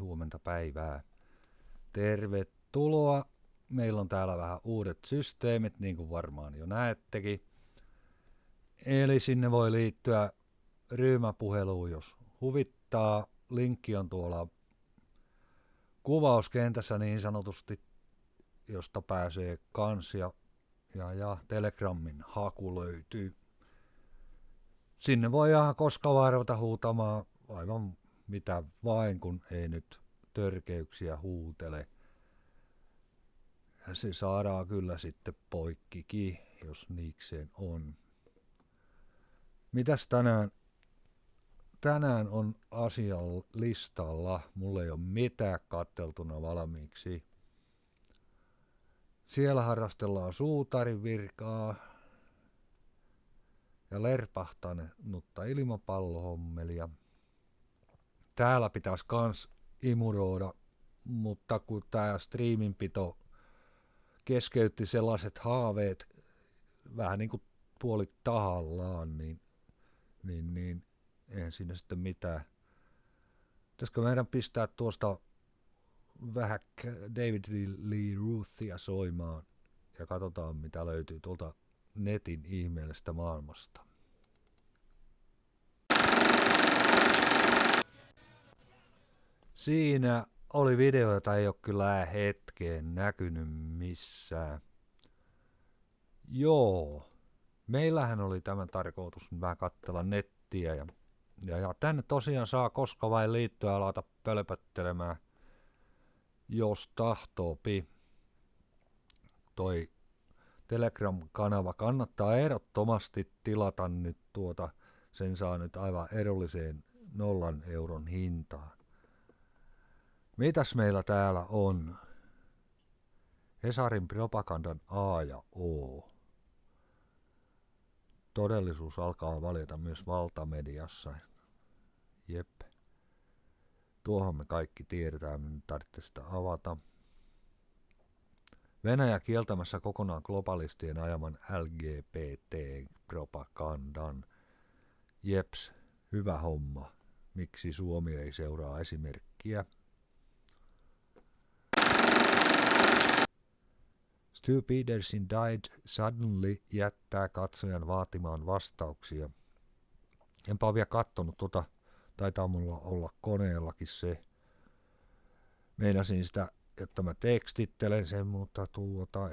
Huomenta päivää. Tervetuloa. Meillä on täällä vähän uudet systeemit, niin kuin varmaan jo näettekin. Eli sinne voi liittyä ryhmäpuheluun, jos huvittaa. Linkki on tuolla kuvauskentässä niin sanotusti, josta pääsee kans ja Telegramin haku löytyy. Sinne voi ihan koska varvata huutamaan aivan mitä vain, kun ei nyt törkeyksiä huutele. Ja se saadaan kyllä sitten poikkikin, jos niikseen on. Mitäs tänään? Tänään on asian listalla. Mulla ei ole mitään katteltuna valmiiksi. Siellä harrastellaan suutarin virkaa ja lerpahtanutta ilmapallohommelia. Täällä pitäisi kans imuroida, mutta kun tää striiminpito keskeytti sellaiset haaveet vähän niin kuin puolit tahallaan, niin eihän siinä sitten mitään. Pitäisikö meidän pistää tuosta vähän David Lee Ruthia soimaan ja katsotaan mitä löytyy tuolta netin ihmeellisestä maailmasta. Siinä oli video, jota ei ole kyllä hetkeen näkynyt missään. Joo, meillähän oli tämän tarkoitus vähän katsella nettiä ja tänne tosiaan saa koska vain liittyä ja laita pölpöttelemään, jos tahtoopi. Toi Telegram-kanava kannattaa ehdottomasti tilata nyt sen saa nyt aivan edulliseen 0 euron hintaan. Mitäs meillä täällä on? Hesarin propagandan A ja O. Todellisuus alkaa valjeta myös valtamediassa. Jep. Tuohon me kaikki tiedetään, me tarvitsee sitä avata. Venäjä kieltämässä kokonaan globalistien ajaman LGBT-propagandan. Jeps, hyvä homma. Miksi Suomi ei seuraa esimerkkiä? Stu Peterson died suddenly jättää katsojan vaatimaan vastauksia. Enpä ole vielä kattonut taitaa mulla olla koneellakin se. Meinasin sitä, että mä tekstittelen sen, mutta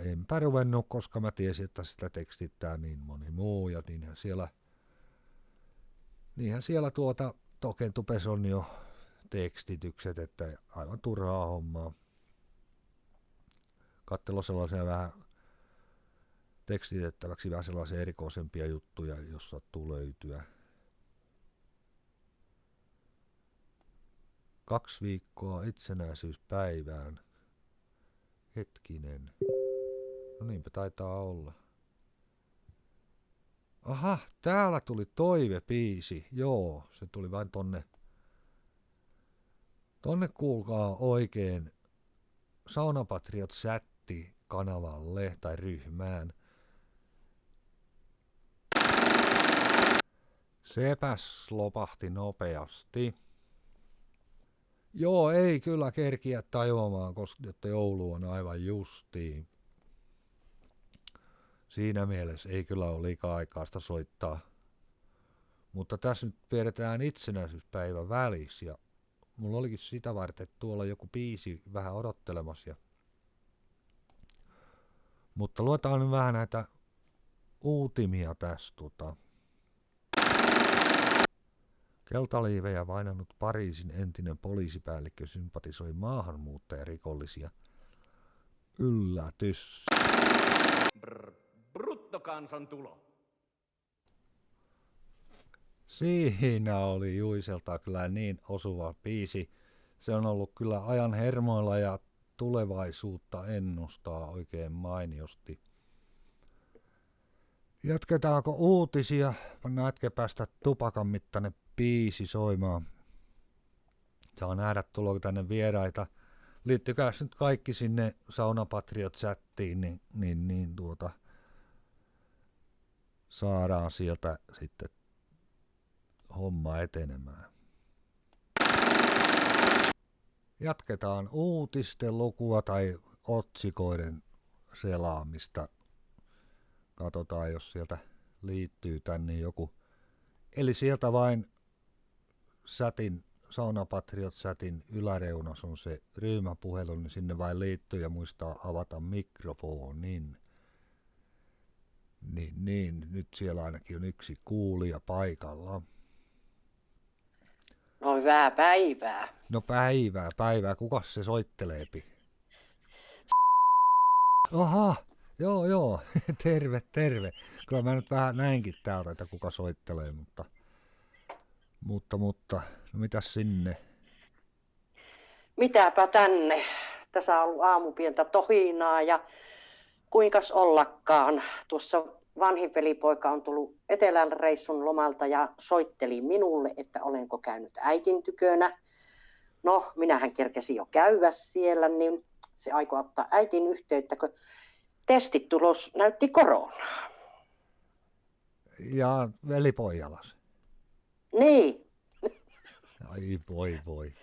enpä ruvennut, koska mä tiesin, että sitä tekstittää niin moni muu. Ja niinhän siellä Tokentupes on jo tekstitykset, että aivan turhaa hommaa. Katsella sellaisia vähän tekstitettäväksi vähän sellaisia erikoisempia juttuja, jos sattuu löytyä. 2 viikkoa itsenäisyyspäivään. Hetkinen. No niinpä taitaa olla. Aha, täällä tuli toivebiisi. Joo, se tuli vain tonne kuulkaa oikein Saunapatriot sätti kanavalle tai ryhmään. Sepäs lopahti nopeasti. Joo, ei kyllä kerkiä tajuamaan, koska joulu on aivan justiin. Siinä mielessä ei kyllä ole liikaa aikaista soittaa. Mutta tässä nyt pidetään itsenäisyyspäivän välissä ja mulla olikin sitä varten, että tuolla joku biisi vähän odottelemassa. Mutta luetaan nyt vähän näitä uutimia tästä. Keltaliivejä vainannut Pariisin entinen poliisipäällikkö sympatisoi maahanmuuttajarikollisia. Yllätys. Bruttokansantulo. Siinä oli Juiselta kyllä niin osuva biisi. Se on ollut kyllä ajan hermoilla ja tulevaisuutta ennustaa oikein mainiosti. Jatketaanko uutisia? Pannaan hetken päästä tupakan mittainen biisi soimaan. Saa nähdä tuloako tänne vieraita. Liittykääs nyt kaikki sinne Saunapatriot-chattiin, niin saadaan sieltä sitten homma etenemään. Jatketaan uutisten lukua tai otsikoiden selaamista. Katsotaan, jos sieltä liittyy tänne joku. Eli sieltä vain Sauna Patriot Chatin yläreunas on se ryhmäpuhelu, niin sinne vain liittyy ja muistaa avata mikrofonin. Niin, nyt siellä ainakin on yksi kuulija paikalla. No hyvää päivää. No päivää. Kukas se soitteleepi? Aha, joo. terve. Kyllä mä nyt vähän näinkin täältä, että kuka soittelee, mutta. No mitäs sinne? Mitäpä tänne? Tässä on ollut aamupientä tohinaa ja kuinkas ollakaan. Tuossa vanhin velipoika on tullut etelän reissun lomalta ja soitteli minulle, että olenko käynyt äitin tykönä. No, minähän kerkesin jo käydä siellä, niin se aikoi ottaa äitin yhteyttä, kun testitulos näytti koronaa. Ja velipojalas. Niin. Ai voi.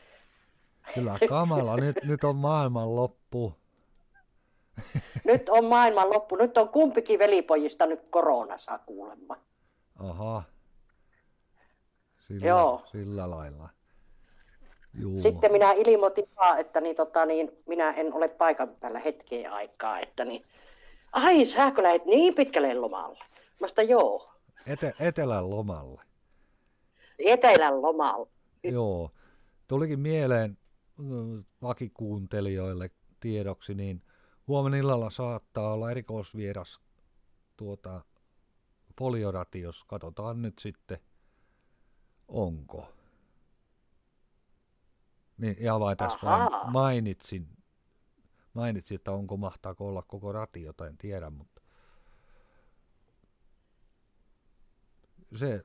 Kyllä kamala, nyt on maailman loppu. Nyt on maailman loppu. Nyt on kumpikin velipojista nyt koronassa kuulemma. Aha. Joo. Sillä lailla. Juu. Sitten minä ilmoitin vaan, että minä en ole paikan päällä hetkeä aikaa. Että ai, säkö lähdet niin pitkälle lomalle? Mä sanoin, joo. Etelän lomalle. Etelän lomalle. Joo. Tulikin mieleen vakikuuntelijoille tiedoksi, niin huomenna illalla saattaa olla erikoisvieras Folioratiossa. Katsotaan nyt sitten, onko. Niin, ja vain tässä vain mainitsin, että mahtaako olla koko ratiota, en tiedä, mutta se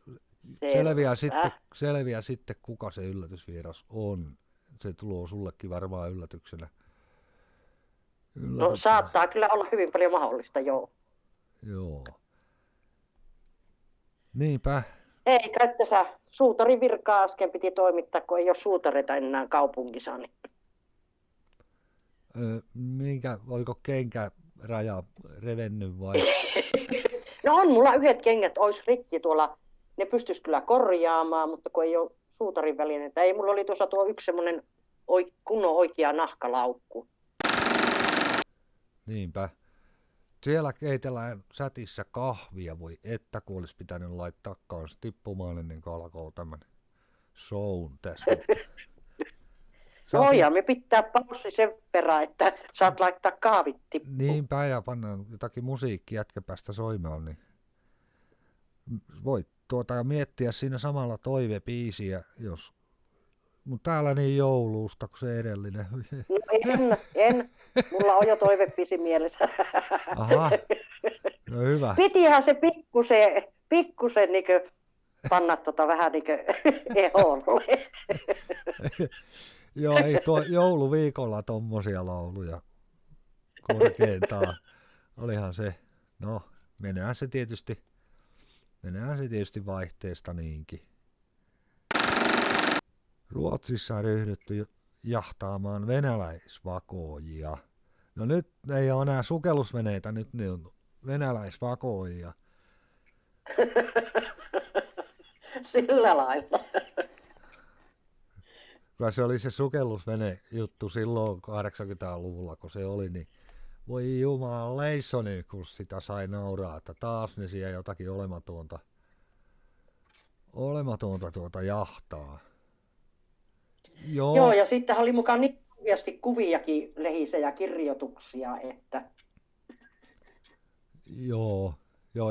selviää sitten, kuka se yllätysvieras on. Se tulee sullekin varmaan yllätyksenä. No saattaa kyllä olla hyvin paljon mahdollista, joo. Joo. Niinpä. Eikä, että suutarin virkaa äsken piti toimittaa, kun ei ole suutareita enää kaupungissa. Niin. Oliko kenkäraja revennyt vai? No on mulla yhdet kengät, olisi rikki tuolla. Ne pystyisi kyllä korjaamaan, mutta kun ei ole suutarin välineitä. Ei, mulla oli tuossa tuo yksi semmoinen kunnon oikea nahkalaukku. Niinpä. Siellä keitellään chatissa kahvia, voi että kun olisi pitänyt laittaa kanssa tippumaan ennen kuin alkoi tämän shown tässä. No ja me pitää paussi sen verran, että saat laittaa kahvit tippuun. Niinpä ja pannaan jotakin musiikkia jätkäpästä soimaan, niin voit miettiä siinä samalla toivebiisiä, jos. Mutta täällä niin joulusta kuin se edellinen. No en. Mulla on jo toivebiisi mielessä. Aha, no hyvä. Pitihän se pikkusen niinkö panna vähän niinkö eholle. Joo, ei tuo jouluviikolla tommosia lauluja korkeintaan. Olihan se, no menehän se tietysti vaihteesta niinkin. Ruotsissa on ryhdytty jahtaamaan venäläisvakoojia. No nyt ei ole enää sukellusveneitä, nyt ne on venäläisvakoojia. Sillä lailla. Kyllä se oli se sukellusvene juttu silloin 80-luvulla, kun se oli, niin voi jumalaleissoni, kun sitä sai nauraa, että taas ne siellä jotakin olematonta jahtaa. Joo, ja sitten oli mukaan niin hyvästi kuviakin lehissä ja kirjoituksia, että. Joo,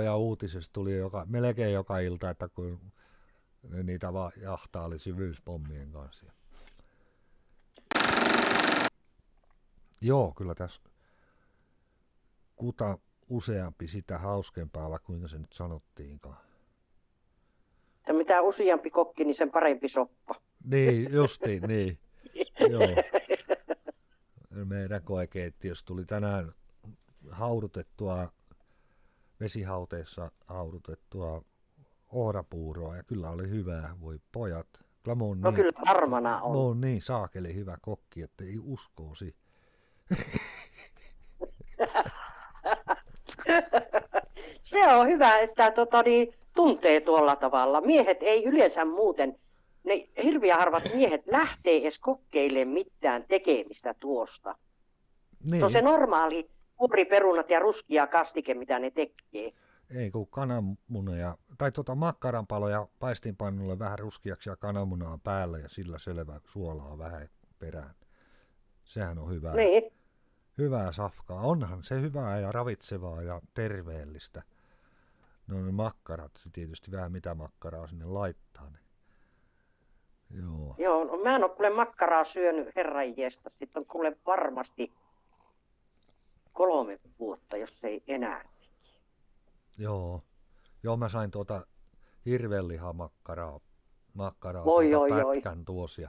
ja uutisessa tuli melkein joka ilta, että kun niitä vaan jahtaili syvyyspommien kanssa. Joo, kyllä tässä kuta useampi sitä hauskempaa, vai kuinka se nyt sanottiinkaan. Että mitä useampi kokki, niin sen parempi soppa. Niin, justiin, niin. Joo. Meidän koekeittiössä tuli tänään vesihauteessa haudutettua ohrapuuroa, ja kyllä oli hyvää, voi pojat. Kyllä mä oon No niin, kyllä varmana mä on. oon niin saakeli hyvä kokki, että ei uskoosi. Se on hyvä, että tuntee tuolla tavalla. Miehet ei yleensä muuten, ne hirveän harvat miehet lähtee edes kokeilemaan mitään tekemistä tuosta. Se on se Niin, normaali puuriperunat ja ruskia kastike, mitä ne tekee. ei kun kananmunoja, tai makkaranpaloja paistinpannulle vähän ruskeaksi ja kananmunaa päälle ja sillä selvä suolaa vähän perään. Sehän on hyvää. Niin, Hyvää safkaa. Onhan se hyvää ja ravitsevaa ja terveellistä. No ne makkarat, se tietysti vähän mitä makkaraa sinne laittaa. Niin. Joo. joo, no mä en ole kuule makkaraa syönyt herranjeesta. Sitten on kuule varmasti 3 vuotta, jos ei enää. Joo. Joo, mä sain hirvenlihamakkaraa Voi, oi, oi. pätkän tuossa. Ja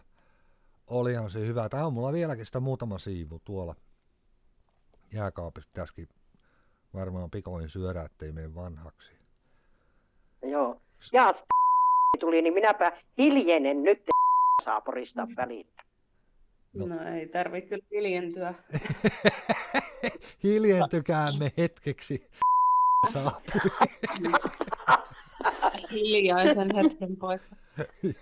olihan se hyvä. Tää on mulla vieläkin sitä muutama siivu tuolla jääkaapissa. Pitäisikin varmaan pikoin syödä, ettei mene vanhaksi. Joo. Ja tuli, niin minäpä hiljenen nyt saa poristaa välillä. No ei tarvitse kyllä hiljentyä. Hiljentykäämme hetkeksi. Saapui. Hiljaisen hetken poika.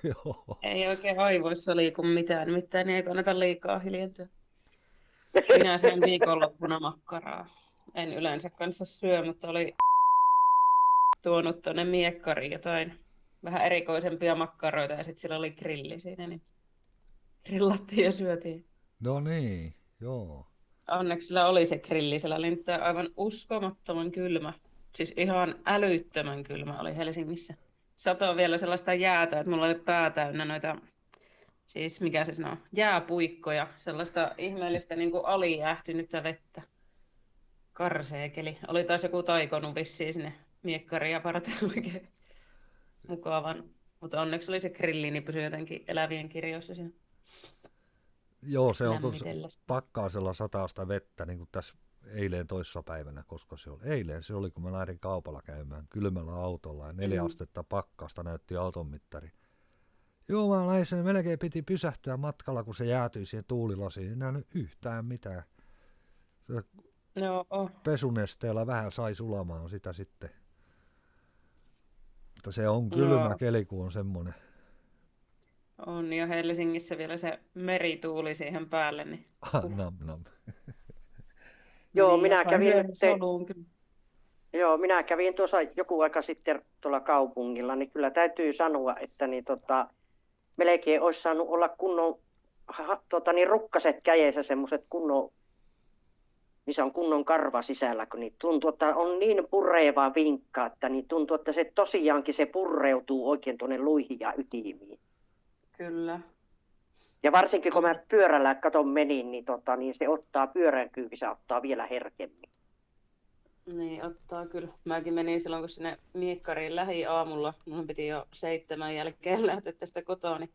Joo. Ei oikein aivoissa liiku mitään, nimittäin ei kannata liikaa hiljentyä. Minä söin viikonloppuna makkaraa. En yleensä kanssa syö, mutta oli tuonut tuonne miekkariin jotain vähän erikoisempia makkaroita ja sitten sillä oli grilli siinä, niin grillattiin ja syötiin. No niin, joo. Onneksi sillä oli se grilli, sillä oli nyt aivan uskomattoman kylmä. Siis ihan älyttömän kylmä oli Helsingissä. Satoi vielä sellaista jäätä, että mulla oli pää täynnä noita, siis mikä se sanoo, jääpuikkoja, sellaista ihmeellistä niin kuin alijäähtynyttä vettä. Karseekeli. Oli taas joku taikonut vissiin sinne miekkariin ja parten oikein mukavan. Mutta onneksi oli se grilli, niin pysyi jotenkin elävien kirjoissa siinä. Joo, se on kun lämmitellessä. pakkaasella sataasta vettä, niin kuin tässä eilen toissapäivänä, koska se oli. Eilen se oli, kun mä lähdin kaupalla käymään kylmällä autolla ja 4 astetta pakkasta näytti auton mittari. Joo, mä lähdin sen, melkein piti pysähtyä matkalla, kun se jäätyi siihen tuulilasiin. En nähnyt yhtään mitään. No, Pesunesteellä vähän sai sulamaan sitä sitten. Mutta se on kylmä keli, kun on semmoinen. on ja Helsingissä vielä se merituuli siihen päälle. Niin Nam, nam. Joo, niin, minä joka kävin yhden nyt soluun kyllä. Joo, minä kävin tuossa joku aika sitten tuolla kaupungilla, niin kyllä täytyy sanoa, että melkein olisi saanut olla kunnon rukkaset kädessä, semmoiset kunnon, missä on kunnon karva sisällä, kun niin tuntuu, että on niin pureva vinkka, että niin tuntuu, että se tosiaankin se purreutuu oikein tuonne luihin ja ytimiin. Kyllä. Ja varsinkin kun mä pyörällä menin, niin se ottaa pyörän kyyvissä ottaa vielä herkemmin. Niin, ottaa kyllä. Mäkin menin silloin, kun sinne miekkariin aamulla. Mun piti jo 7 jälkeen lähteä tästä kotoa. Niin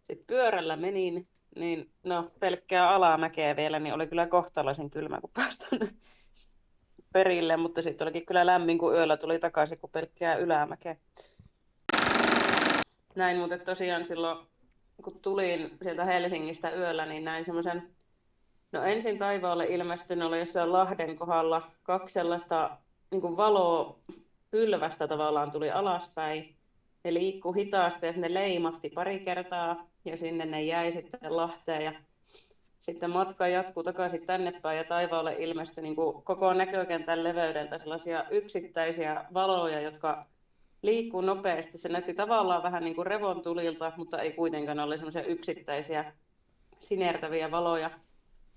sitten pyörällä menin, niin no pelkkää alamäkeä vielä, niin oli kyllä kohtalaisen kylmä, kun pääsi tuonne perille. Mutta sitten olikin kyllä lämmin, kun yöllä tuli takaisin, kun pelkkää ylämäkeä. Näin, mutta tosiaan silloin, kun tulin sieltä Helsingistä yöllä, niin näin semmoisen. No ensin taivaalle ilmestynyt oli jossain Lahden kohdalla 2 sellaista niin kuin valopylvästä tavallaan tuli alaspäin. Ne liikkui hitaasti ja sinne leimahti pari kertaa ja sinne ne jäi sitten Lahteen. Ja sitten matka jatkuu takaisin tänne päin ja taivaalle ilmestyi niin kuin koko näkökentän leveydeltä sellaisia yksittäisiä valoja, jotka liikkuu nopeasti. Se näytti tavallaan vähän niin kuin revontulilta, mutta ei kuitenkaan ole semmoisia yksittäisiä sinertäviä valoja.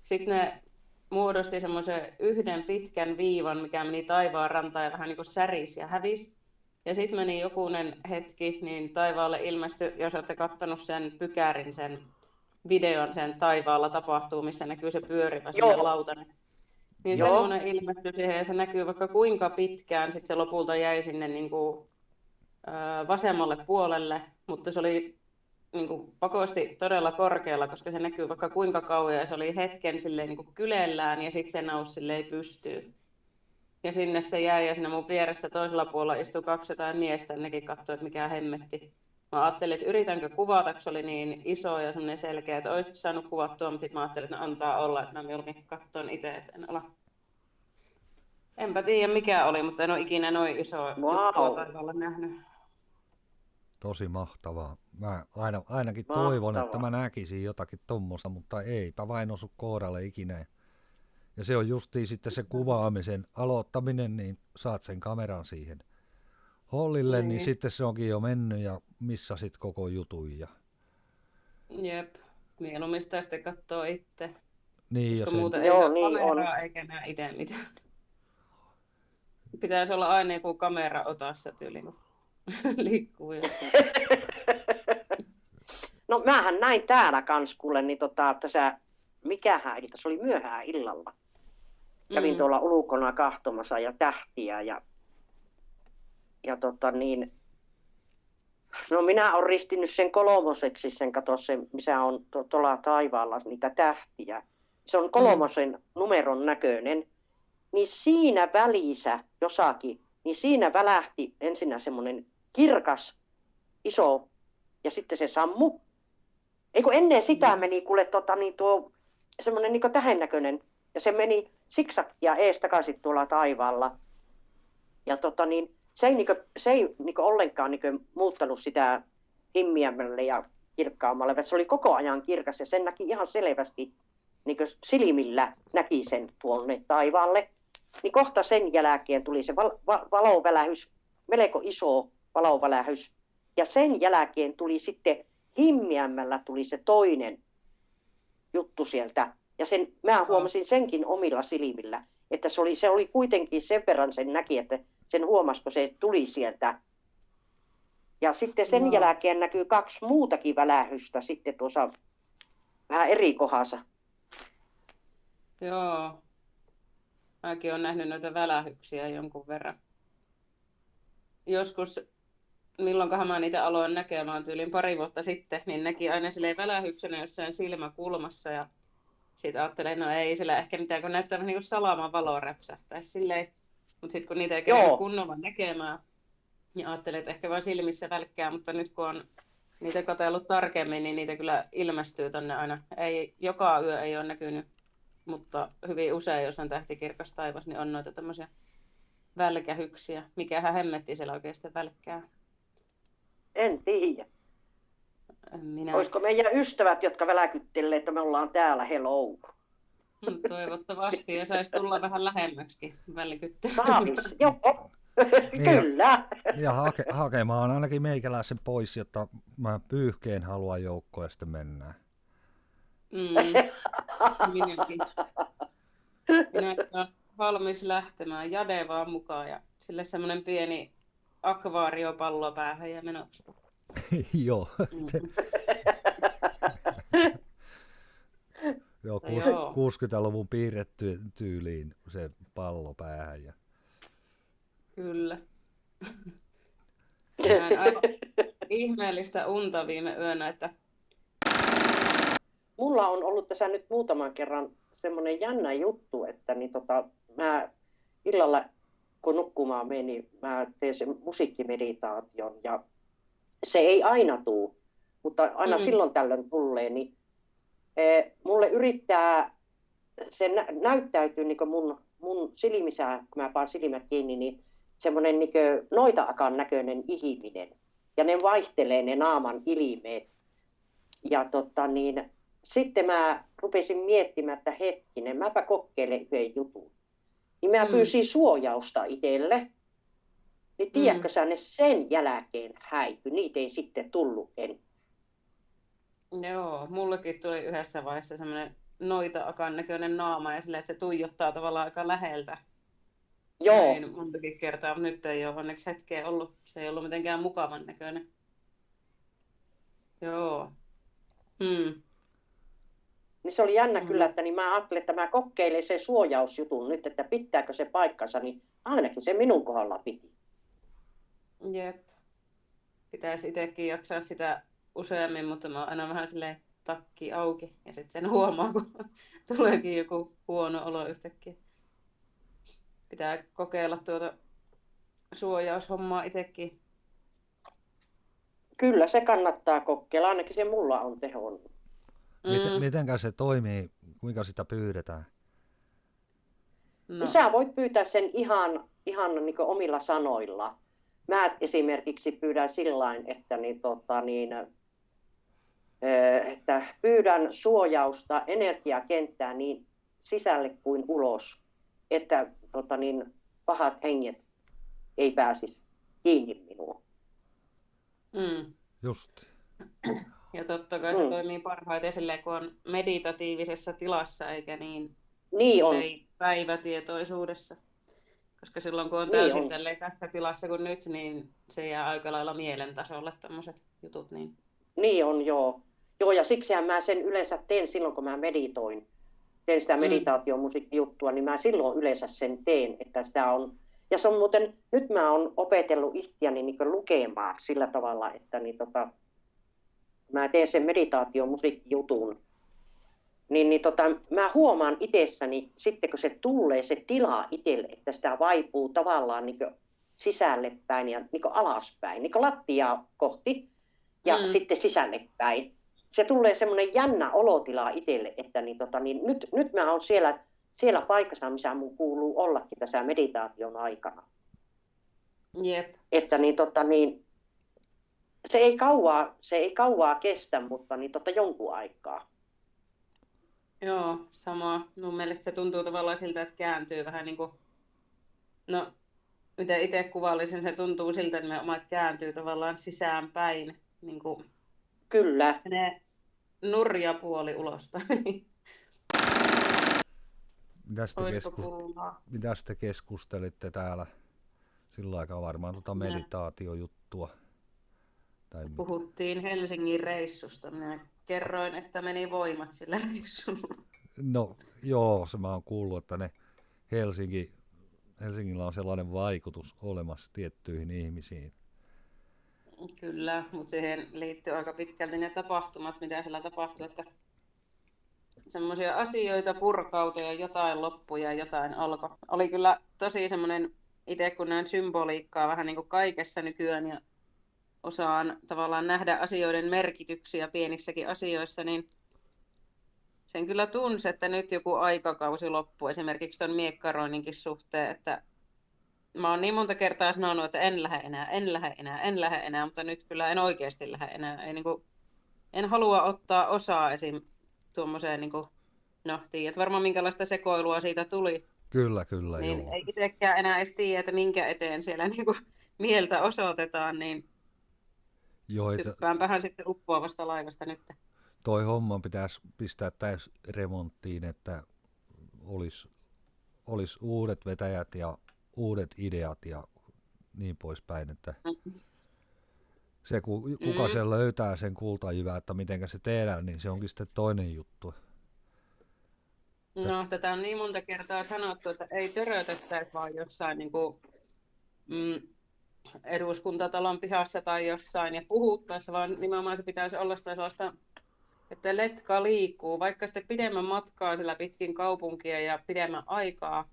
Sitten ne muodosti semmoisen yhden pitkän viivan, mikä meni taivaan rantaan ja vähän niin kuin särisi ja hävisi. Ja sitten meni jokunen hetki, niin taivaalle ilmestyi, jos olette katsonut sen pykärin, sen videon, sen taivaalla tapahtuu, missä näkyy se pyörivä lautanen. Niin semmoinen ilmestyi siihen ja se näkyy vaikka kuinka pitkään, sitten se lopulta jäi sinne niin kuin, vasemmalle puolelle, mutta se oli niin kuin pakosti todella korkealla, koska se näkyy vaikka kuinka kauan ja se oli hetken silleen niin kuin kylellään ja sitten se nousi silleen pystyyn. Ja sinne se jäi ja siinä mun vieressä toisella puolella istui 2 jotain miestä ja nekin katsoi, että mikä hemmetti. Mä ajattelin, että yritänkö kuvata, kun se oli niin iso ja semmoinen selkeä, että olisit saanut kuvattua, mutta sitten mä ajattelin, että no antaa olla, että mä mieluummin katson itse, että en ala. Enpä tiedä mikä oli, mutta en ole ikinä noin iso juttua Vau, taivaalla nähnyt. Tosi mahtavaa. Mä ainakin toivon, että mahtavaa. mä näkisin jotakin tommosta, mutta eipä vain osu kohdalle ikinä. Ja se on justiin sitten se kuvaamisen aloittaminen, niin saat sen kameran siihen hollille, niin Niin. sitten se onkin jo mennyt ja missasit koko jutun. Ja Jep. Mieluummin sitä sitten katsoo itse. niin, ja Koska sen, muuten ei Joo, saa niin on. kameraa eikä näe itse mitään. Pitäisi olla aina joku kamera otassa tyyliin, kun liikkuu jossain. No mähän näin täällä kans kuule, niin tässä, mikähän ilta, se oli myöhään illalla. Kävin tuolla ulkona kahtomassa ja tähtiä ja niin, no minä olen ristinyt sen kolmoseksi sen, kato se, missä on tuolla taivaalla niitä tähtiä. Se on 3 numeron näköinen. Niin siinä välissä jossakin, niin siinä välähti ensinnä semmoinen kirkas, iso, ja sitten se sammu. Eikö ennen sitä meni kuule niin tuo semmoinen niin tähän näköinen, ja se meni siksakkia ees takaisin tuolla taivaalla. Ja niin se ei ollenkaan muuttanut sitä himmiämmälle ja kirkkaammalle, vaan se oli koko ajan kirkas ja sen näki ihan selvästi, silmillä näki sen tuonne taivaalle. Niin kohta sen jälkeen tuli se valovälähys, melko iso valovälähys. Ja sen jälkeen tuli sitten himmiämmällä tuli se toinen juttu sieltä. Ja mä huomasin senkin omilla silmillä, että se oli kuitenkin sen verran sen näki, että sen huomasi, kun se tuli sieltä. Ja sitten sen jälkeen näkyy 2 muutakin välähystä sitten tuossa vähän eri kohdassa. Joo. Mäkin olen nähnyt noita välähyksiä jonkun verran. Joskus, milloinkohan mä niitä aloin näkemään tyyliin 2 vuotta sitten, niin näki aina silleen välähyksenä jossain silmäkulmassa ja sitten ajattelin, no ei sillä ehkä mitään, kun näyttää niin kuin salaman valo räpsähtäisi silleen. Mutta sitten kun niitä ei kerran kunnolla näkemään, niin ajattelin, että ehkä vaan silmissä välkkää, mutta nyt kun on niitä katsellut tarkemmin, niin niitä kyllä ilmestyy tonne aina. Ei, joka yö ei ole näkynyt, mutta hyvin usein, jos on tähtikirkas taivas, niin on noita tämmöisiä välkähyksiä. Mikähän hemmetti siellä oikeasti välkkää? En tiedä. Minä... Olisiko meidän ystävät, jotka väläkyttelee, että me ollaan täällä, hello? Toivottavasti, ja saisi tulla vähän lähemmäksikin välikyttelemään. Sais, joo. Kyllä. Ja hakemaan ainakin meikäläisen pois, jotta mä pyyhkeen haluan joukkoon ja sitten mennään. Minäkin. Minä olen valmis lähtemään. Jade vaan mukaan ja sille semmoinen pieni akvaariopallo päähän ja menoksi. Joo. Joo, 60-luvun piirretty tyyliin se pallo päähän. Ja... Kyllä. Näin aivan ihmeellistä unta viime yönä, että... Mulla on ollut tässä nyt muutaman kerran semmoinen jännä juttu, että mä illalla kun nukkumaan menin, mä teen sen musiikkimeditaation ja se ei aina tule, mutta aina silloin tällöin tulee, niin mulle yrittää, se näyttäytyy niin mun silmissä, kun mä paan silmät kiinni, niin semmoinen niin noita-akan näköinen ihminen. Ja ne vaihtelee ne naaman ilmeet. Ja sitten mä rupesin miettimään, että hetkinen, mäpä kokeilen yhden jutun. Niin mä pyysin suojausta itselle. Niin tiedätkö sä, ne sen jälkeen häipy. Niitä ei sitten tullut enää. Joo, mullekin tuli yhdessä vaiheessa semmoinen noita-akan näköinen naama ja silleen, että se tuijottaa tavallaan aika läheltä. Joo. Näin montakin kertaa, mutta nyt ei ole onneksi hetkeä ollut. Se ei ollut mitenkään mukavan näköinen. Joo. Niin se oli jännä kyllä, että niin mä ajattelin, että mä kokeilen sen suojausjutun nyt, että pitääkö se paikkansa, niin ainakin se minun kohdalla piti. Jep. Pitäisi itsekin jaksaa sitä useammin, mutta mä oon aina vähän silleen takki auki ja sitten sen huomaa, kun tuleekin joku huono olo yhtäkkiä. Pitää kokeilla tuota suojaushommaa itsekin. Kyllä se kannattaa kokeilla, ainakin se mulla on tehonnut. Mitenkä se toimii, kuinka sitä pyydetään? No, Sä voit pyytää sen ihan niin kuin omilla sanoilla. Mä esimerkiksi pyydän sillain, että, että pyydän suojausta energiakenttää niin sisälle kuin ulos, että pahat henget ei pääsisi kiinni minuun. Just. ja totta kai se toimii parhaiten silleen, kun on meditatiivisessa tilassa eikä niin on. päivätietoisuudessa. Koska silloin kun on täysin tälleen tässä tilassa kuin nyt, niin se jää aika lailla mielen tasolle tämmöiset jutut. Niin on, joo. Joo, ja siksihän mä sen yleensä teen silloin, kun mä meditoin. Teen sitä meditaatiomusiikkijuttua, niin mä silloin yleensä sen teen, että sitä on. Ja se on muuten, nyt mä oon opetellut itseäni niin lukemaan sillä tavalla, että mä teen sen meditaatiomusiikkijutun. Mä huomaan itsessäni, sitten kun se tulee se tila itselle, että sitä vaipuu tavallaan niin sisälle päin ja niin alaspäin, niin lattiaa kohti ja sitten sisälle päin. Se tulee semmoinen jännä olotila itselle, että nyt mä oon siellä paikassa, missä mun kuuluu ollakin tässä meditaation aikana. Jep. Että se ei kauaa kestä, mutta jonkun aikaa. Joo, sama. Mun mielestä se tuntuu tavallaan siltä, että kääntyy vähän niin kuin, no mitä itse kuvailisin, se tuntuu siltä, että kääntyy tavallaan sisäänpäin. Niin kuin Kyllä. menee nurjapuoli ulospäin. Mitä te keskustelitte täällä sillä aikaa varmaan meditaatiojuttua? Puhuttiin Helsingin reissusta. Minä kerroin, että meni voimat sillä reissulla. No joo, se mä oon kuullut, että ne Helsingillä on sellainen vaikutus olemassa tiettyihin ihmisiin. Kyllä, mutta siihen liittyy aika pitkälti ne tapahtumat, mitä siellä tapahtui, että semmoisia asioita purkautui ja jotain loppui ja jotain alkoi. Oli kyllä tosi semmoinen, itse kun näen symboliikkaa vähän niin kuin kaikessa nykyään ja osaan tavallaan nähdä asioiden merkityksiä pienissäkin asioissa, niin sen kyllä tunsi, että nyt joku aikakausi loppui esimerkiksi tuon miekkaroinninkin suhteen, että mä oon niin monta kertaa sanonut, että en lähde enää, mutta nyt kyllä en oikeasti lähde enää. En halua ottaa osaa esim. Tuommoiseen, no tiedät varmaan minkälaista sekoilua siitä tuli. Kyllä, niin joo. Ei itsekään enää edes tiedä, että minkä eteen siellä mieltä osoitetaan, niin hyppäänpähän sitten uppoavasta laivasta nyt. Toi homma pitäisi pistää remonttiin, että olisi uudet vetäjät ja uudet ideat ja niin poispäin, että se kuka sen löytää sen kultajyvää, että mitenkä se tehdään, niin se onkin sitten toinen juttu. No, tätä on niin monta kertaa sanottu, että ei törötettäisi vaan jossain eduskuntatalon pihassa tai jossain ja puhuttaessa, vaan nimenomaan se pitäisi olla sitä sellaista, että letka liikkuu, vaikka sitten pidemmän matkaa sillä pitkin kaupunkia ja pidemmän aikaa.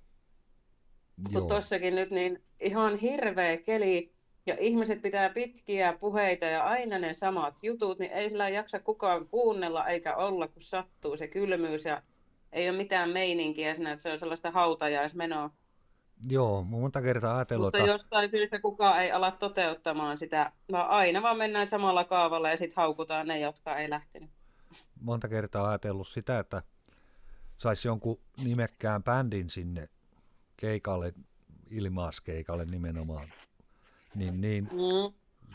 Kun tossakin nyt niin ihan hirveä keli ja ihmiset pitää pitkiä puheita ja aina ne samat jutut, niin ei sillä jaksa kukaan kuunnella eikä olla, kun sattuu se kylmyys ja ei ole mitään meininkiä siinä, että se on sellaista hautajaismenoa. Joo, monta kertaa ajatellut, mutta jostain syystä kukaan ei ala toteuttamaan sitä, vaan aina vaan mennään samalla kaavalla ja sitten haukutaan ne, jotka ei lähtenyt. Monta kertaa ajatellut sitä, että saisi jonkun nimekkään bändin sinne keikalle, ilmaiskeikalle nimenomaan, niin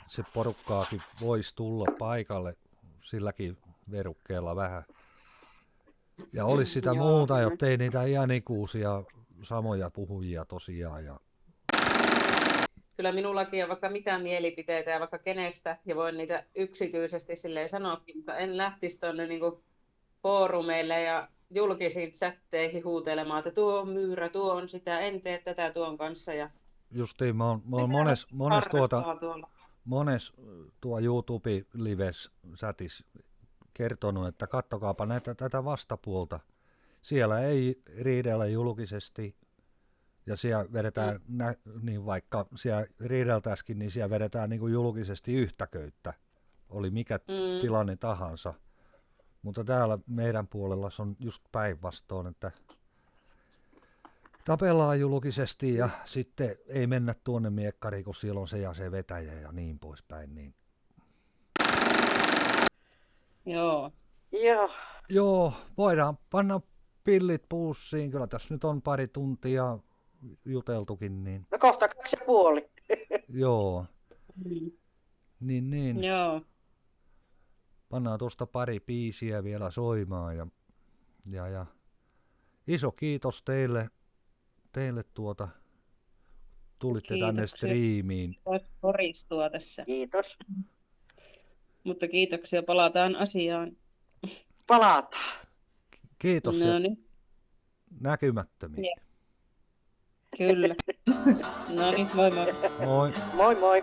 se porukkaakin voisi tulla paikalle silläkin verukkeella vähän. Ja olisi sitä muuta, jotta ei niitä iänikuisia samoja puhujia tosiaan. Ja kyllä minullakin on vaikka mitään mielipiteitä ja vaikka kenestä, ja voin niitä yksityisesti silleen sanoakin, mutta en lähtisi tuonne foorumeille ja julkisiin chatteihin huutelemaan, että tuo on myyrä, tuo on sitä, en tee tätä tuon kanssa. Ja justiin, mä oon mones tuo YouTube-lives sätis kertonut, että kattokaapa tätä vastapuolta. Siellä ei riidellä julkisesti ja siellä vedetään, niin vaikka siellä riideltäisikin, niin siellä vedetään niin kuin julkisesti yhtä köyttä. oli mikä tilanne tahansa. Mutta täällä meidän puolella se on just päinvastoin, että tapellaan julkisesti ja sitten ei mennä tuonne miekkariin, kun siellä on se ja se vetäjä ja niin poispäin. Niin. Joo. Joo. Joo, voidaan panna pillit puussiin. Kyllä tässä nyt on pari tuntia juteltukin. Niin. No kohta 2,5. Joo. Niin. Joo. Pannaan tuosta pari biisiä vielä soimaan ja iso kiitos teille tulitte tänne striimiin. Koristua tässä. Kiitos. Mutta kiitoksia, palataan asiaan. Palataan. Kiitos No niin. näkymättömiin. Ja. Kyllä. No niin, moi moi. Moi. Moi moi.